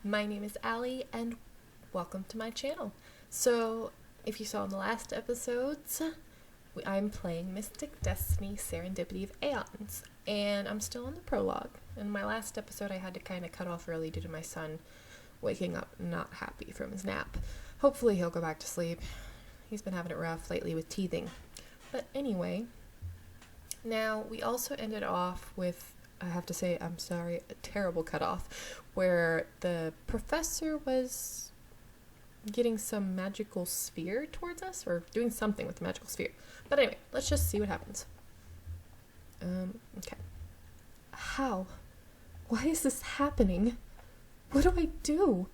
My name is Allie, and welcome to my channel. So, if you saw in the last episodes, I'm playing Mystic Destiny Serendipity of Aeons, and I'm still in the prologue. In my last episode, I had to kind of cut off early due to my son waking up not happy from his nap. Hopefully he'll go back to sleep. He's been having it rough lately with teething. But anyway, now we also ended off with, I have to say, I'm sorry, a terrible cutoff, where the professor was getting some magical sphere towards us, or doing something with the magical sphere. But anyway, let's just see what happens. Okay. How? Why is this happening? What do I do?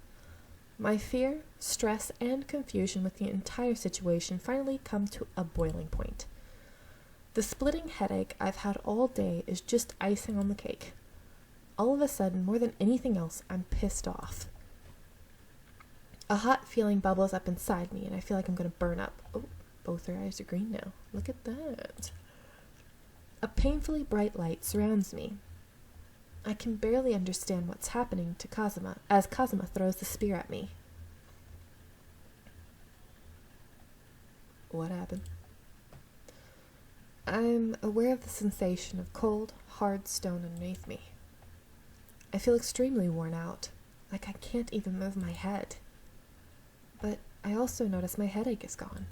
My fear, stress, and confusion with the entire situation finally come to a boiling point. The splitting headache I've had all day is just icing on the cake. All of a sudden, more than anything else, I'm pissed off. A hot feeling bubbles up inside me, and I feel like I'm going to burn up. Oh, both her eyes are green now. Look at that. A painfully bright light surrounds me. I can barely understand what's happening to Kazuma as Kazuma throws the spear at me. What happened? I'm aware of the sensation of cold, hard stone underneath me. I feel extremely worn out, like I can't even move my head. But I also notice my headache is gone.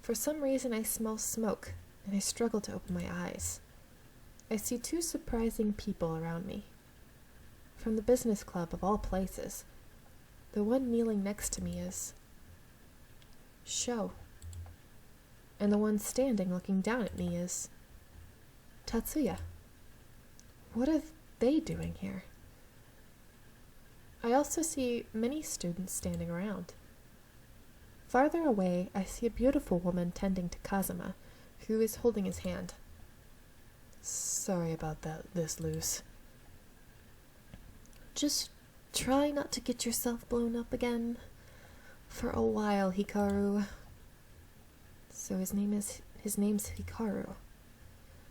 For some reason I smell smoke, and I struggle to open my eyes. I see two surprising people around me. From the business club of all places, the one kneeling next to me is Shou, and the one standing looking down at me is Tatsuya. What are they doing here? I also see many students standing around. Farther away, I see a beautiful woman tending to Kazuma, who is holding his hand. Sorry about this loose. Just try not to get yourself blown up again. For a while, Hikaru. So his name's Hikaru.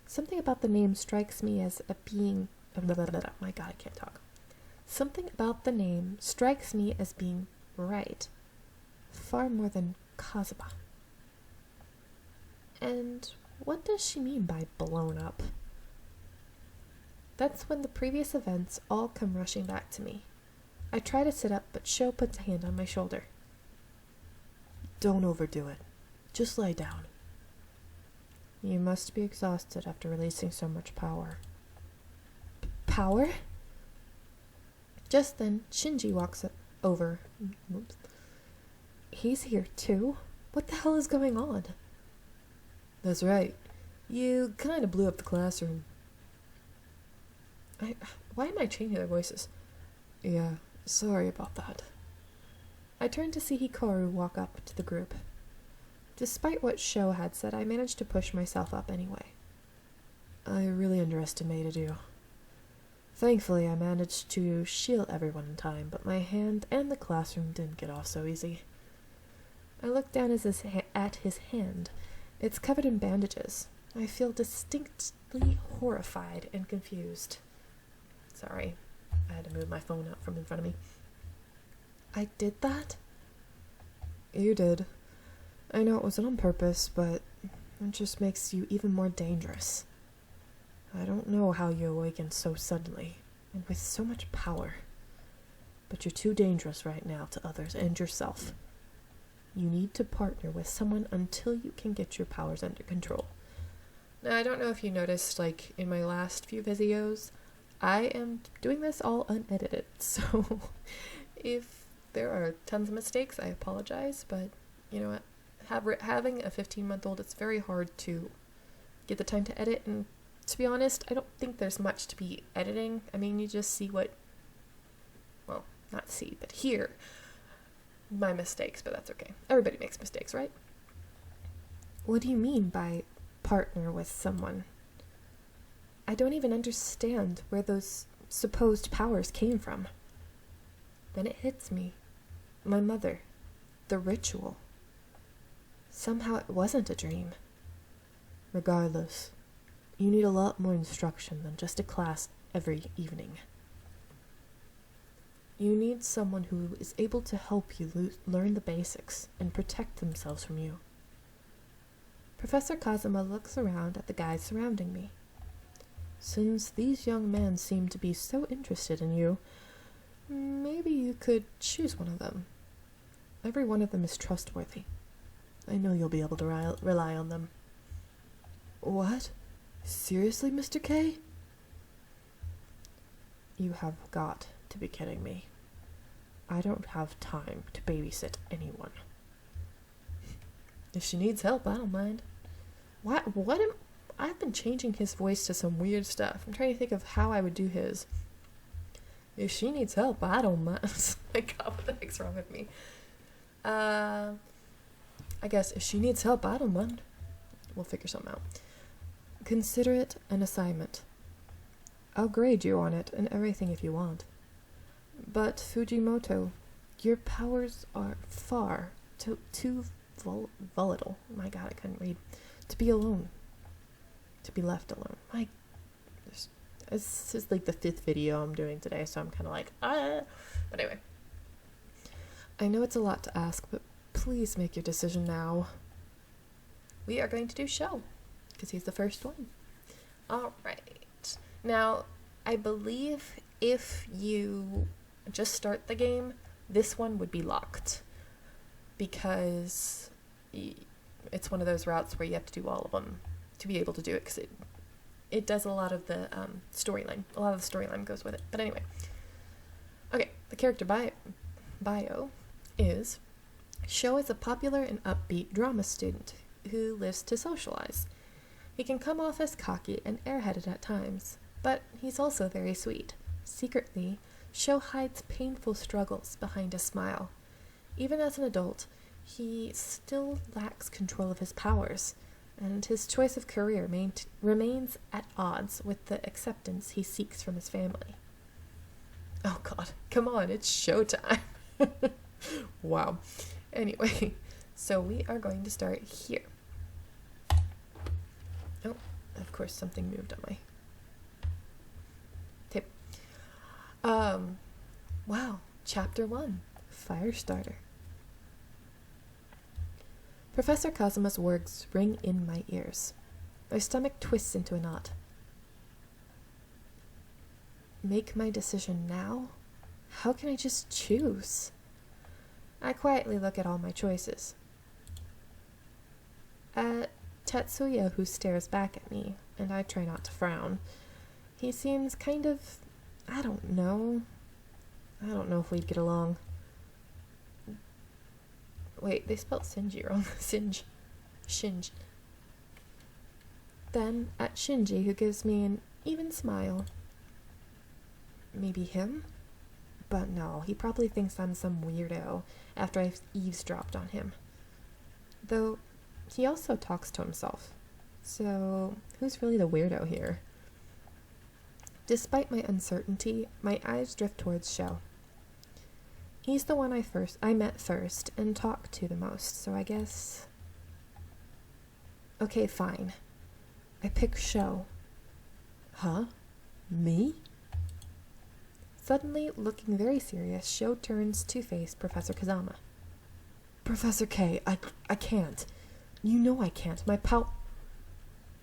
Something about the name strikes me as a being... My god, I can't talk. Something about the name strikes me as being right. Far more than Kazuma. And what does she mean by blown up? That's when the previous events all come rushing back to me. I try to sit up, but Shou puts a hand on my shoulder. Don't overdo it. Just lie down. You must be exhausted after releasing so much power. Power? Just then, Shinji walks over. Oops. He's here too? What the hell is going on? That's right. You kind of blew up the classroom. Why am I changing their voices? Yeah, sorry about that. I turned to see Hikaru walk up to the group. Despite what Shou had said, I managed to push myself up anyway. I really underestimated you. Thankfully, I managed to shield everyone in time, but my hand and the classroom didn't get off so easy. I looked down at his hand. It's covered in bandages. I feel distinctly horrified and confused. Sorry, I had to move my phone out from in front of me. I did that? You did. I know it wasn't on purpose, but it just makes you even more dangerous. I don't know how you awakened so suddenly, and with so much power. But you're too dangerous right now to others and yourself. You need to partner with someone until you can get your powers under control. Now, I don't know if you noticed, like, in my last few videos, I am doing this all unedited, so if there are tons of mistakes, I apologize, but you know what? Having a 15-month-old, it's very hard to get the time to edit, and to be honest, I don't think there's much to be editing. I mean, you just see what, well, not see, but hear my mistakes, but that's okay. Everybody makes mistakes, right? What do you mean by partner with someone? I don't even understand where those supposed powers came from. Then it hits me. My mother. The ritual. Somehow it wasn't a dream. Regardless, you need a lot more instruction than just a class every evening. You need someone who is able to help you learn the basics and protect themselves from you. Professor Kazuma looks around at the guys surrounding me. Since these young men seem to be so interested in you, maybe you could choose one of them. Every one of them is trustworthy. I know you'll be able to rely on them. What? Seriously, Mr. K? You have got to be kidding me. I don't have time to babysit anyone. If she needs help, I don't mind. I've been changing his voice to some weird stuff. I'm trying to think of how I would do his. If she needs help, I don't mind. My God, what the heck's wrong with me? I guess if she needs help, I don't mind. We'll figure something out. Consider it an assignment. I'll grade you on it and everything if you want. But Fujimoto, your powers are far too volatile. My God, I couldn't read. To be alone. To be left alone. This is like the 5th video I'm doing today, so I'm kind of like, ah. But anyway. I know it's a lot to ask, but please make your decision now. We are going to do Shou, because he's the first one. Alright. Now, I believe if you just start the game, this one would be locked. Because it's one of those routes where you have to do all of them to be able to do it, because it does a lot of the storyline. A lot of the storyline goes with it. But anyway. Okay, the character bio is Shou is a popular and upbeat drama student who lives to socialize. He can come off as cocky and airheaded at times, but he's also very sweet. Secretly, Shou hides painful struggles behind a smile. Even as an adult, he still lacks control of his powers, and his choice of career remains at odds with the acceptance he seeks from his family. Oh God, come on, it's showtime. Wow. Anyway, so we are going to start here. Oh, of course something moved on my tape. Wow, Chapter 1, Firestarter. Professor Kazuma's words ring in my ears. My stomach twists into a knot. Make my decision now? How can I just choose? I quietly look at all my choices. At Tetsuya, who stares back at me, and I try not to frown. He seems kind of... I don't know if we'd get along. Wait, they spelled Shinji wrong. Shinji. Then, at Shinji, who gives me an even smile. Maybe him? But no, he probably thinks I'm some weirdo after I've eavesdropped on him. Though, he also talks to himself. So, who's really the weirdo here? Despite my uncertainty, my eyes drift towards Shou. He's the one I met first and talked to the most, so I guess... Okay, fine. I pick Shou. Huh? Me? Suddenly, looking very serious, Shou turns to face Professor Kazama. Professor K, I can't. You know I can't. My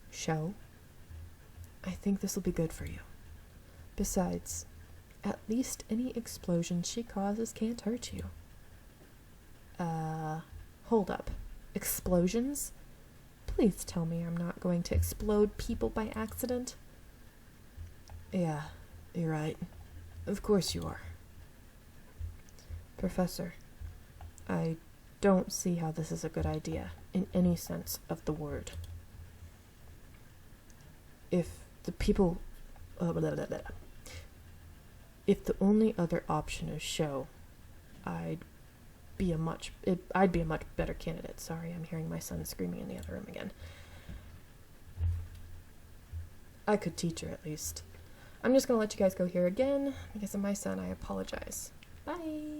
Shou? I think this will be good for you. Besides, at least any explosion she causes can't hurt you. Hold up. Explosions? Please tell me I'm not going to explode people by accident. Yeah, you're right. Of course you are. Professor, I don't see how this is a good idea, in any sense of the word. If the people... If the only other option is Shou, I'd be a much better candidate. Sorry, I'm hearing my son screaming in the other room again. I could teach her, at least. I'm just gonna let you guys go here again. Because of my son, I apologize. Bye!